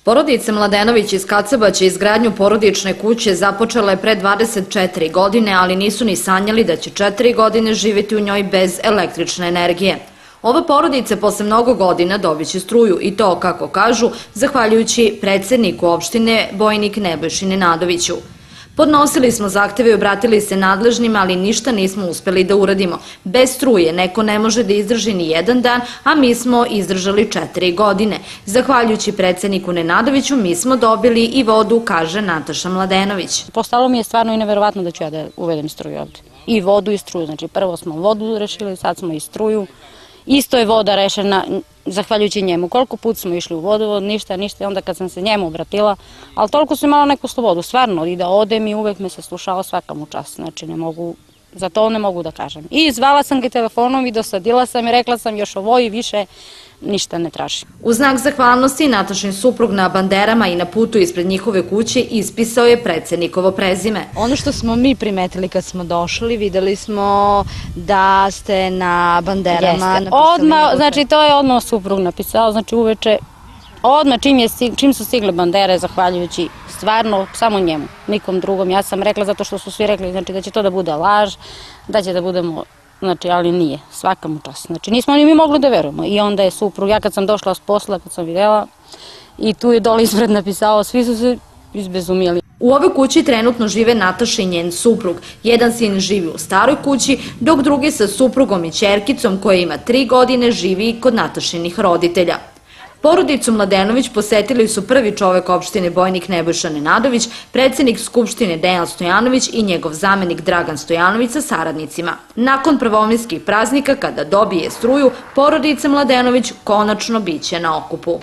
Porodica Mladenović iz Kacaba će izgradnju porodične kuće započela je pre 24 godine, ali nisu ni sanjali da će 4 godine živjeti u njoj bez električne energije. Ova porodica posle mnogo godina dobiće struju i to, kako kažu, zahvaljujući predsedniku opštine Bojnik Nebojši Nenadoviću. Podnosili smo zahteve i obratili se nadležnima, ali ništa nismo uspeli da uradimo. Bez struje neko ne može da izdrži ni jedan dan, a mi smo izdržali 4 godine. Zahvaljujući predsedniku Nenadoviću, mi smo dobili i vodu, kaže Nataša Mladenović. Postalo mi je stvarno i neverovatno da ću ja da uvedem struju ovde. I vodu i struju. Znači prvo smo vodu rešili, sad smo i struju. Isto je voda rešena, zahvaljujući njemu. Koliko put smo išli u vodovod, ništa, i onda kad sam se njemu obratila, ali toliko sam imala neku slobodu, stvarno, i da odem i uvek me se slušao svaka mu čast, znači za to ne mogu da kažem. I zvala sam ga telefonom i dosadila sam i rekla sam još ovo i više ništa ne tražim. U znak zahvalnosti Natašin suprug na banderama i na putu ispred njihove kuće ispisao je predsednikovo prezime. Ono što smo mi primetili kad smo došli, videli smo da ste na banderama napisali... Odmah, znači to je odmah suprug napisao, znači uveče, odmah čim su stigle bandere, zahvaljujući stvarno samo njemu, nikom drugom. Ja sam rekla zato što su svi rekli znači, da će to da bude laž, da će da budemo, znači, ali nije, svaka mu čast. Znači, nismo ni mi mogli da verujemo. I onda je suprug, ja kad sam došla s posla, kad sam videla, i tu je dole ispred napisao, svi su se izbezumijeli. U ovoj kući trenutno žive Nataša i njen suprug. Jedan sin živi u staroj kući, dok drugi sa suprugom i ćerkicom koja ima 3 godine živi kod Natašinih roditelja. Porodicu Mladenović posetili su prvi čovek opštine Bojnik Nebojša Nenadović, predsednik Skupštine Dejan Stojanović i njegov zamenik Dragan Stojanović sa saradnicima. Nakon prvomajskih praznika, kada dobije struju, porodica Mladenović konačno biće na okupu.